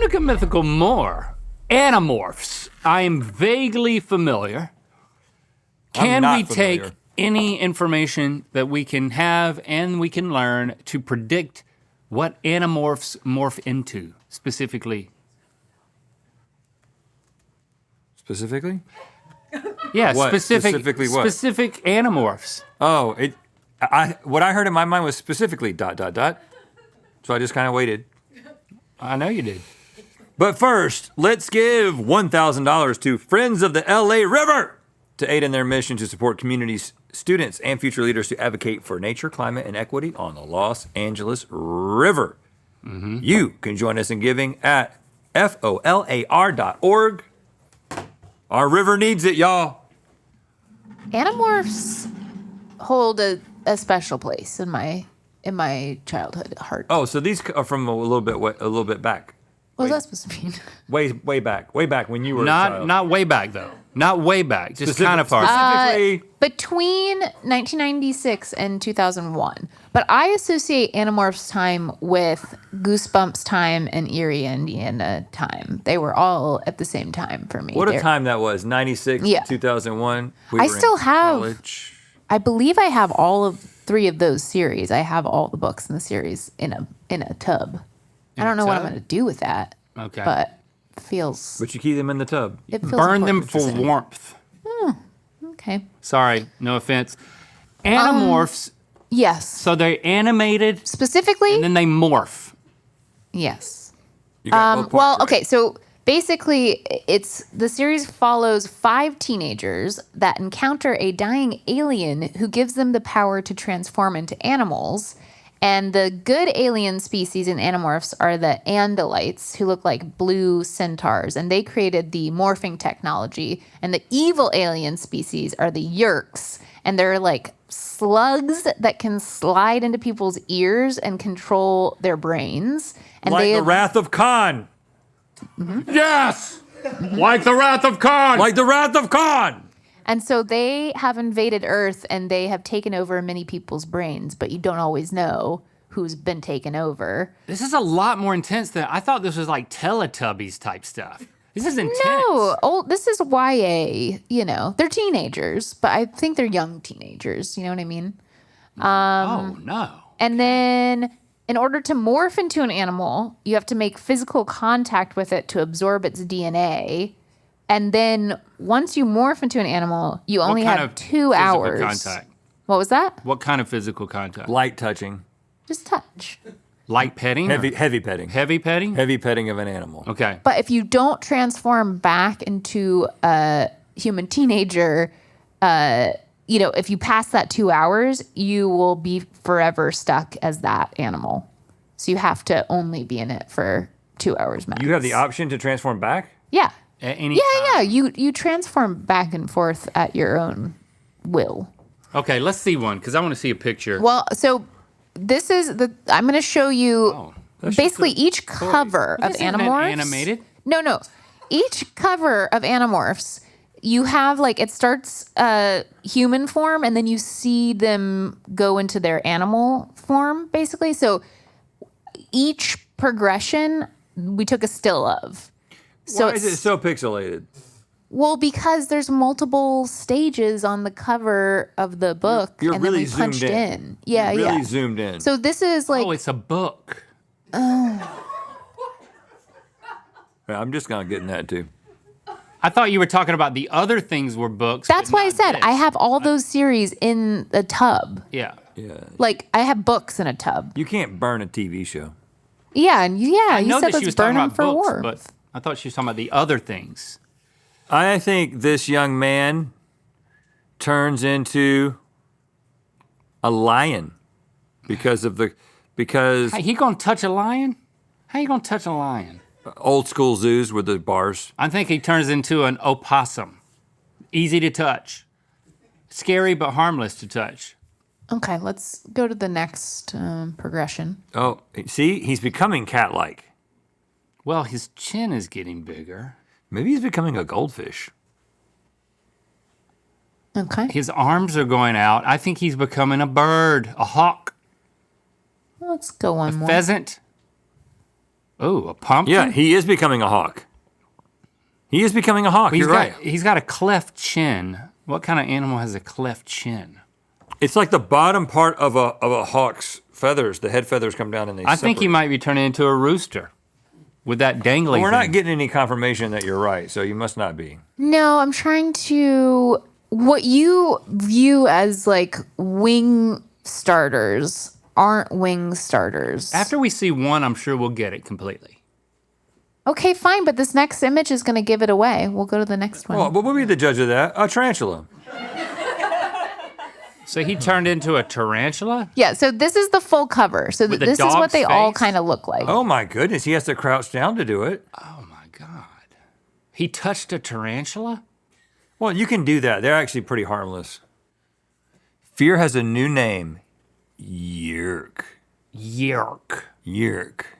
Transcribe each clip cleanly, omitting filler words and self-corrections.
look at Mythical more. Animorphs. I am vaguely familiar. Can we take any information that we can have and we can learn to predict what Animorphs morph into specifically? Specifically? Yeah, what? Specifically what? Specific Animorphs. Oh, what I heard in my mind was specifically ... So I just kind of waited. I know you did. But first, let's give $1,000 to Friends of the LA River to aid in their mission to support communities, students, and future leaders to advocate for nature, climate, and equity on the Los Angeles River. Mm-hmm. You can join us in giving at folar.org. Our river needs it, y'all. Animorphs hold a special place in my childhood heart. Oh, so these are from a little bit back. What was that supposed to mean? Way back when you were a child. Not way back though. Not way back. Just kind of far. Specifically, between 1996 and 2001. But I associate Animorphs time with Goosebumps time and Erie, Indiana time. They were all at the same time for me. What a time that was! 96, 2001. I still have. College. I believe I have all of 3 of those series. I have all the books in the series in a tub. I don't know what I'm going to do with that. Okay. But you keep them in the tub. It feels burn them for warmth. Okay. Sorry, no offense. Animorphs. Yes. So they're animated specifically, and then they morph. Yes. Well, okay. So basically, the series follows 5 teenagers that encounter a dying alien who gives them the power to transform into animals. And the good alien species in Animorphs are the Andalites, who look like blue centaurs, and they created the morphing technology. And the evil alien species are the Yerks, and they're like slugs that can slide into people's ears and control their brains. And like the Wrath of Khan. Mm-hmm. Yes! Like the Wrath of Khan! Like the Wrath of Khan! And so they have invaded Earth and they have taken over many people's brains, but you don't always know who's been taken over. This is a lot more intense than I thought. This was like Teletubbies type stuff. This is intense. No, this is YA. They're teenagers, but I think they're young teenagers. You know what I mean? Oh no! And then, in order to morph into an animal, you have to make physical contact with it to absorb its DNA. And then once you morph into an animal, you only have 2 hours. Contact? What was that? What kind of physical contact? Light touching. Just touch. Light petting? Heavy petting. Heavy petting? Heavy petting of an animal. Okay. But if you don't transform back into a human teenager, if you pass that 2 hours, you will be forever stuck as that animal. So you have to only be in it for 2 hours max. You have the option to transform back? Yeah. At any time? Yeah. You transform back and forth at your own will. Okay, let's see one, because I want to see a picture. Well, so this is I'm going to show you basically each cover of Animorphs. Animated? No. Each cover of Animorphs, you have it starts human form and then you see them go into their animal form, basically. So each progression we took a still of. So why is it so pixelated? Well, because there's multiple stages on the cover of the book, you're and really then we punched zoomed in. Yeah, you're really zoomed in. So this is like... Oh, it's a book. Yeah, I'm just gonna get in that too. I thought you were talking about the other things were books. That's why I said this. I have all those series in a tub. Yeah. I have books in a tub. You can't burn a TV show. Yeah, you said that she let's was burn talking them about for books, warmth. but I thought she was talking about the other things. I think this young man turns into a lion because Hey, he gonna touch a lion? How you gonna touch a lion? Old school zoos with the bars. I think he turns into an opossum. Easy to touch. Scary but harmless to touch. Okay, let's go to the next progression. Oh, see, he's becoming cat-like. Well, his chin is getting bigger. Maybe he's becoming a goldfish. Okay. His arms are going out. I think he's becoming a bird, a hawk, Let's go one more. pheasant. Oh, a pumpkin? Yeah, he is becoming a hawk. He is becoming a hawk. You're right. He's got a cleft chin. What kind of animal has a cleft chin? It's like the bottom part of a hawk's feathers. The head feathers come down and they I think he might be turning into a rooster with that dangly We're thing. not getting any confirmation that you're right, so you must not be. No, I'm trying to. What you view as like wing starters aren't wing starters. After we see one, I'm sure we'll get it completely. Okay, fine, but this next image is going to give it away. We'll go to the next one. Well, but we'll be the judge of that. A tarantula. So he turned into a tarantula? Yeah, so this is the full cover. So With the this is what dog's they all face? kind of look like. Oh my goodness, he has to crouch down to do it. Oh my God. He touched a tarantula? Well, you can do that. They're actually pretty harmless. Fear has a new name. Yerk. Yerk. Yerk.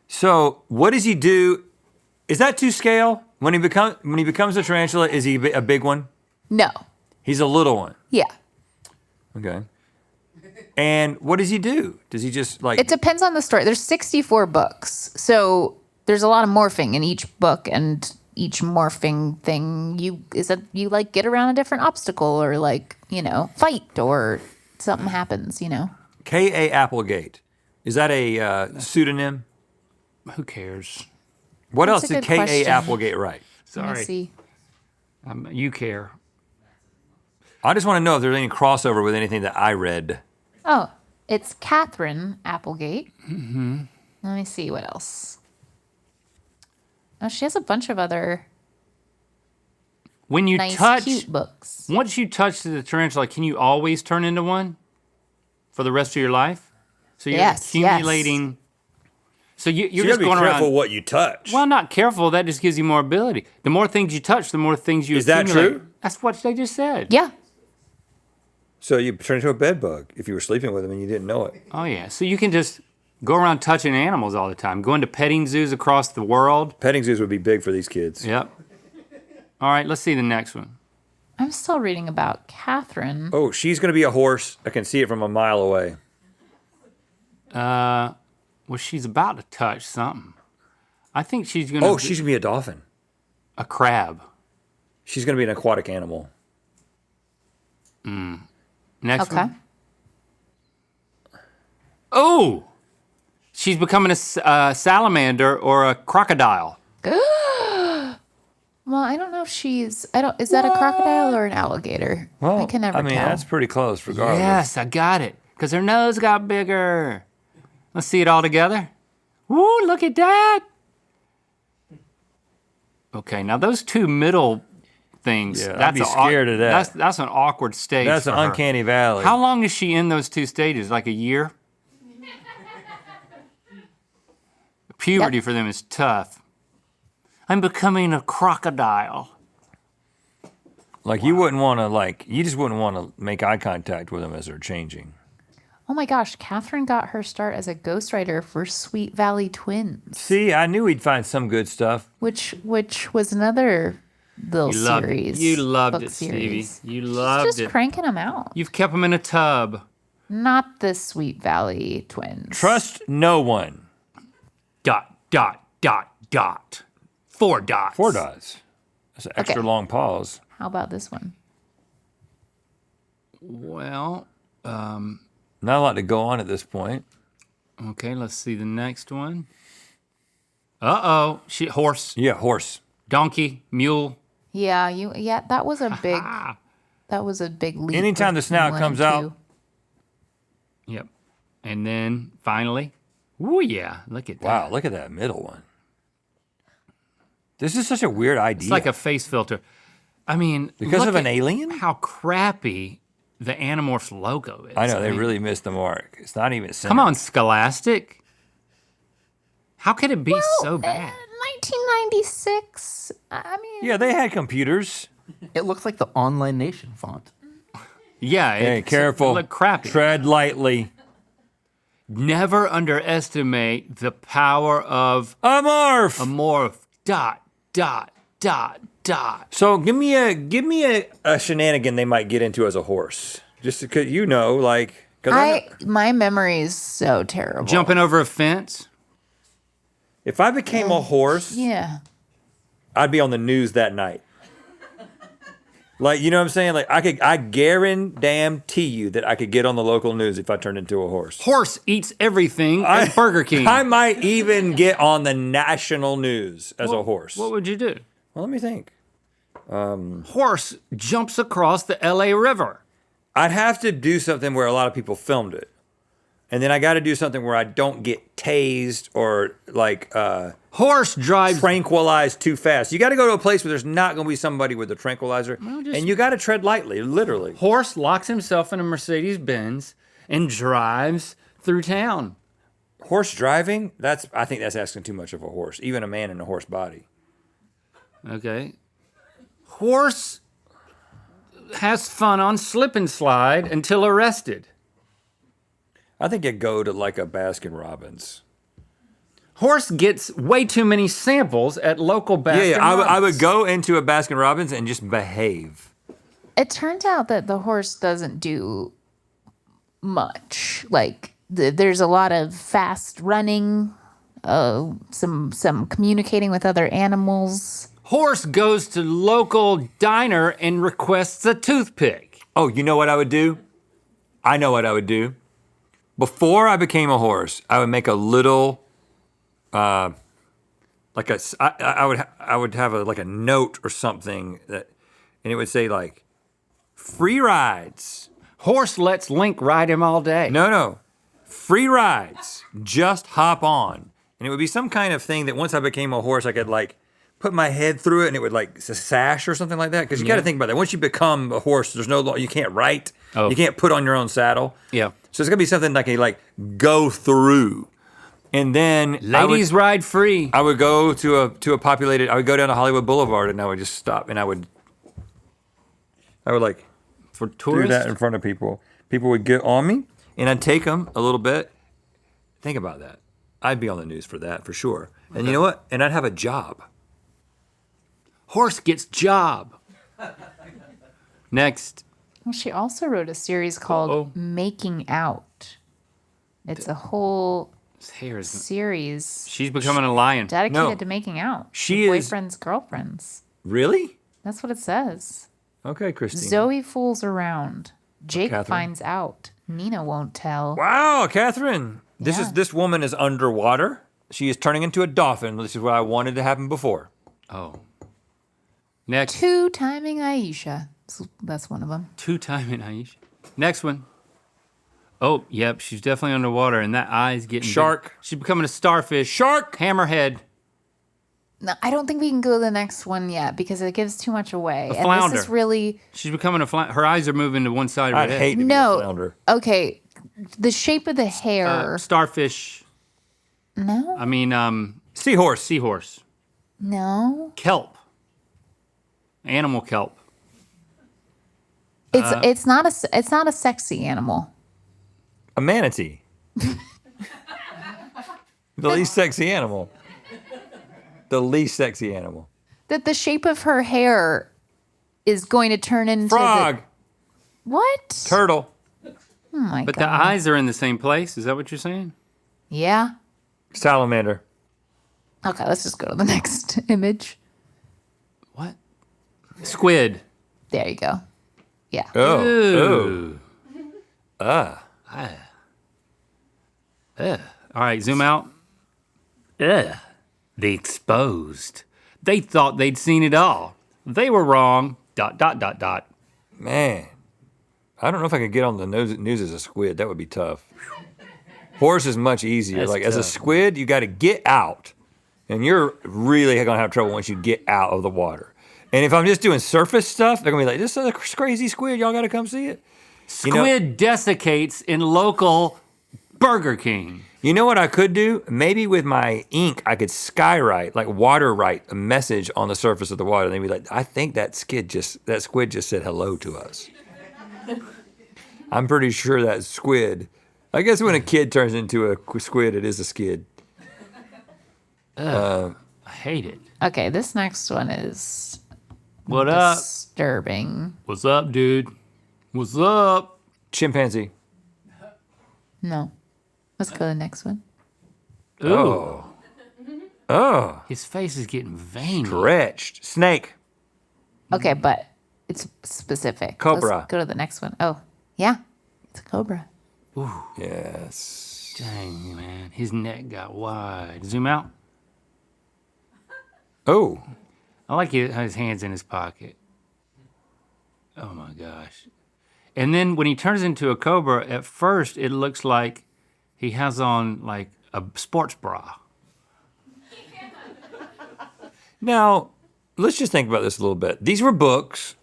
So what does he do? Is that to scale? When he becomes a tarantula, is he a big one? No. He's a little one. Yeah. Okay. And what does he do? Does he just like... It depends on the story. There's 64 books. So there's a lot of morphing in each book, and each morphing thing you like get around a different obstacle or like, fight or something happens, K.A. Applegate. Is that a pseudonym? Who cares? What That's else a did good K.A. question. Applegate write? Let me Sorry. see. You care. I just want to know if there's any crossover with anything that I read. Oh, it's Catherine Applegate. Mm-hmm. Let me see what else. Oh, she has a bunch of other When you nice, cute books. once you touch the tarantula, can you always turn into one for the rest of your life? So you're Yes, accumulating. So you're You just gotta be going careful around. what you touch. Well, not careful. That just gives you more ability. The more things you touch, the more things you Is that accumulate. true? That's what they just said. Yeah. So you turn into a bed bug if you were sleeping with him and you didn't know it. Oh, yeah. So you can just go around touching animals all the time, going to petting zoos across the world. Petting zoos would be big for these kids. Yep. All right, let's see the next one. I'm still reading about Catherine. Oh, she's going to be a horse. I can see it from a mile away. Well, she's about to touch something. I think she's going to Oh, she's going to be a dolphin. a crab. She's going to be an aquatic animal. Next Okay. one. Oh, she's becoming a salamander or a crocodile. Well, I don't know if is that a crocodile or an alligator? I can never tell. that's pretty close regardless. Yes, I got it. Because her nose got bigger. Let's see it all together. Woo, look at that. Okay, now those two middle things. Yeah, I'd be scared of that. That's an awkward stage. That's an for her. uncanny valley. How long is she in those two stages? Like a year? Puberty for them is tough. I'm becoming a crocodile. Like you wouldn't want to you just wouldn't want to make eye contact with them as they're changing. Oh my gosh, Catherine got her start as a ghostwriter for Sweet Valley Twins, See, I knew we'd find some good stuff. which was another little You loved series. it. You loved book it, series. Stevie. You She's loved just it. cranking them out. You've kept them in a tub. Not the Sweet Valley Twins. Trust no one. ... 4 dots. 4 dots. That's an extra Okay. long pause. How about this one? Well, Not a lot to go on at this point. okay, let's see the next one. Uh-oh. Horse, Yeah, horse. donkey, mule. Yeah, that was a big leap. Anytime the snout one comes and out- two. Yep. And then finally, ooh, yeah, look at that. Wow, look at that middle one. This is such a weird idea. It's like a face filter. I mean, Because look of an at alien? How crappy the Animorphs logo is. I know, they mean, really missed the mark. It's not even centered. Come on, Scholastic. How could it be so bad? 1996. I mean, Yeah, they had computers. It looks like the Online Nation font. Yeah, Hey, it careful. looked crappy. Tread lightly. Never underestimate the power of A morph. a morph. ... So give me a shenanigan they might get into as a horse. Just because my memory is so terrible. Jumping over a fence. If I became a horse, Yeah. I'd be on the news that night. Like, you know what I'm saying? Like, I guarantee you that I could get on the local news if I turned into a horse. Horse eats everything at Burger King. I might even get on the national news as a horse. What would you do? Well, let me think. Horse jumps across the LA River. I'd have to do something where a lot of people filmed it. And then I got to do something where I don't get tased or like Horse drives. tranquilized too fast. You got to go to a place where there's not going to be somebody with a tranquilizer. And you got to tread lightly, literally. Horse locks himself in a Mercedes Benz and drives through town. Horse driving, I think that's asking too much of a horse, even a man in a horse body. Okay. Horse has fun on slip and slide until arrested. I think you go to like a Baskin Robbins. Horse gets way too many samples at local Baskin Robbins. I would go into a Baskin Robbins and just behave. It turns out that the horse doesn't do much. Like there's a lot of fast running, some communicating with other animals. Horse goes to local diner and requests a toothpick. Oh, you know what I would do? I know what I would do. Before I became a horse, I would make a little, I would have a note or something and it would say like, free rides. Horse lets Link ride him all day. No, free rides. Just hop on. And it would be some kind of thing that once I became a horse, I could like put my head through it and it would like sash or something like that. Because you got to think about that. Once you become a horse, there's no law. You can't write. Oh. You can't put on your own saddle. Yeah. So it's gonna be something like a go through, and then Ladies ride free. I would go to a populated. I would go down to Hollywood Boulevard and I would just stop and I would like For do tourists? that in front of people. People would get on me and I'd take them a little bit. Think about that. I'd be on the news for that for sure. And you know what? And I'd have a job. Horse gets job. Next. Well, she also wrote a series called Making Out. It's a whole His hair is. series She's becoming a lion. dedicated No. to making out. She with is- boyfriends, girlfriends. Really? That's what it says. Okay, Christine. Zoe fools around. Jake Catherine? finds out. Nina won't tell. Wow, Catherine. Yeah. This woman is underwater. She is turning into a dolphin. This is what I wanted to happen before. Oh. Next. Two-timing Aisha. That's one of them. Two-timing Aisha. Next one. Oh, yep, she's definitely underwater, and that eye's getting big. Shark. She's becoming a starfish. Shark. Hammerhead. No, I don't think we can go to the next one yet because it gives too much away. A flounder. And this is really She's becoming a her eyes are moving to one side of her I'd head. hate to be a no. flounder. Okay, the shape of the hair. Starfish. No, I mean, Seahorse. seahorse. no. Kelp. Animal kelp. It's not a sexy animal. A manatee. The least sexy animal. The least sexy animal. That the shape of her hair is going to turn into Frog. What? Turtle. Oh my But god. the eyes are in the same place. Is that what you're saying? Yeah. Salamander. Okay, let's just go to the next image. What? Squid. There you go. Yeah. Oh. Ooh. All right, zoom out. Ugh. The exposed. They thought they'd seen it all. They were wrong. ... Man. I don't know if I could get on the news as a squid. That would be tough. Horse is much easier. That's like as a tough. squid, you got to get out. And you're really going to have trouble once you get out of the water. And if I'm just doing surface stuff, they're going to be like, this is a crazy squid. Y'all got to come see it. Squid desiccates in local Burger King. You know what I could do? Maybe with my ink, I could skywrite, like water write a message on the surface of the water. And they'd be like, I think that squid just said hello to us. I'm pretty sure that squid. I guess when a kid turns into a squid, it is a skid. I hate it. Okay, this next one is What up? disturbing. What's up, dude? What's up? Chimpanzee. No. Let's go to the next one. Ooh. Oh. His face is getting veiny. Stretched. Snake. Okay, but it's specific. Cobra. Let's go to the next one. Oh, yeah. It's a cobra. Yes. Dang, man. His neck got wide. Zoom out. Oh. I like his hands in his pocket. Oh my gosh. And then when he turns into a cobra, at first it looks like he has on like a sports bra. Now, let's just think about this a little bit. These were books.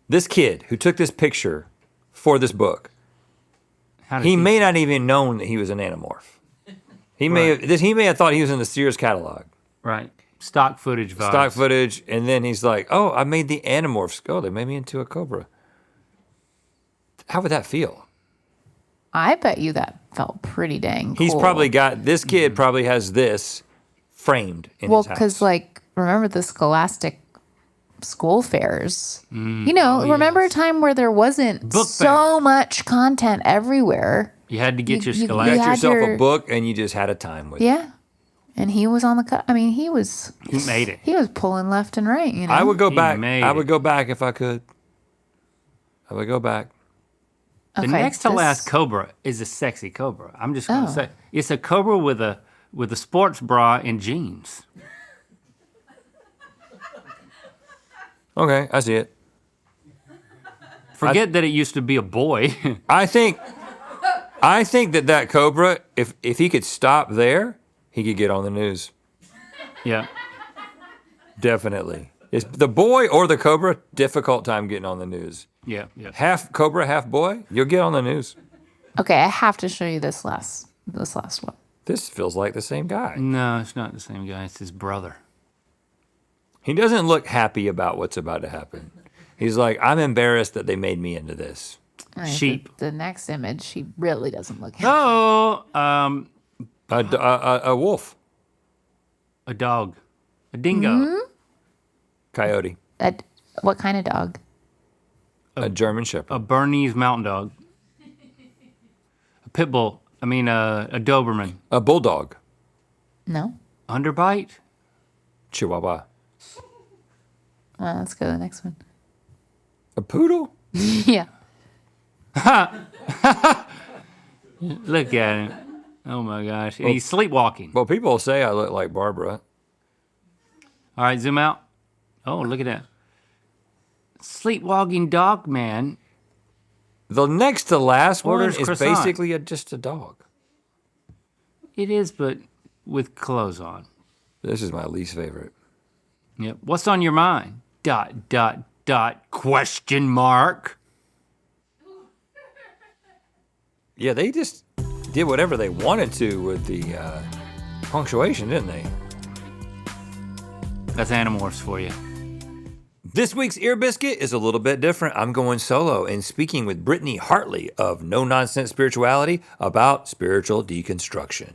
This kid who took this picture for this book, he may not even known that he was an Animorph. He may have thought he was in the Sears catalog. Right. Stock footage vibes. Stock footage, and then he's like, oh, I made the Animorphs. Oh, they made me into a cobra. How would that feel? I bet you that felt pretty dang cool. He's probably got, this kid probably has this framed in his house. Well, because, like, remember the Scholastic school fairs? You know, remember a time where there wasn't so much content everywhere? You had to get your You Scholastic. got yourself a book, and you just had a time with it. Yeah. And he was on the cut. I mean, he made it. He was pulling left and right, you know? I would go back. made I would it. go back if I could. I would go back. The Okay, next to this- last cobra is a sexy cobra. I'm just gonna Oh. say it's a cobra with a sports bra and jeans. Okay, I see it. Forget that it used to be a boy. I think that cobra, if he could stop there, he could get on the news. Yeah. Definitely. It's the boy or the cobra, difficult time getting on the news. Yeah. Yeah. Half cobra, half boy, you'll get on the news. Okay, I have to show you this last one. This feels like the same guy. No, it's not the same guy. It's his brother. He doesn't look happy about what's about to happen. He's like, I'm embarrassed that they made me into this. All right, Sheep. The next image, he really doesn't look happy. Oh, A wolf, a dog, a dingo, Mm-hmm. coyote, What kind of dog? a German shepherd. a Bernese mountain dog, a pit bull. I mean, a Doberman, A bulldog, No? underbite. chihuahua, Let's go to the next one. a poodle. Yeah. Look at him. Oh my gosh. And he's sleepwalking. Well, people say I look like Barbara. All right, zoom out. Oh, look at that. Sleepwalking dog man. The next to last one Orders is croissant. basically just a dog. It is, but with clothes on. This is my least favorite. Yep. What's on your mind? ... Question mark. Yeah, they just did whatever they wanted to with the punctuation, didn't they? That's Animorphs for you. This week's Ear Biscuit is a little bit different. I'm going solo and speaking with Brittney Hartley of Nonesense Spirituality about spiritual deconstruction.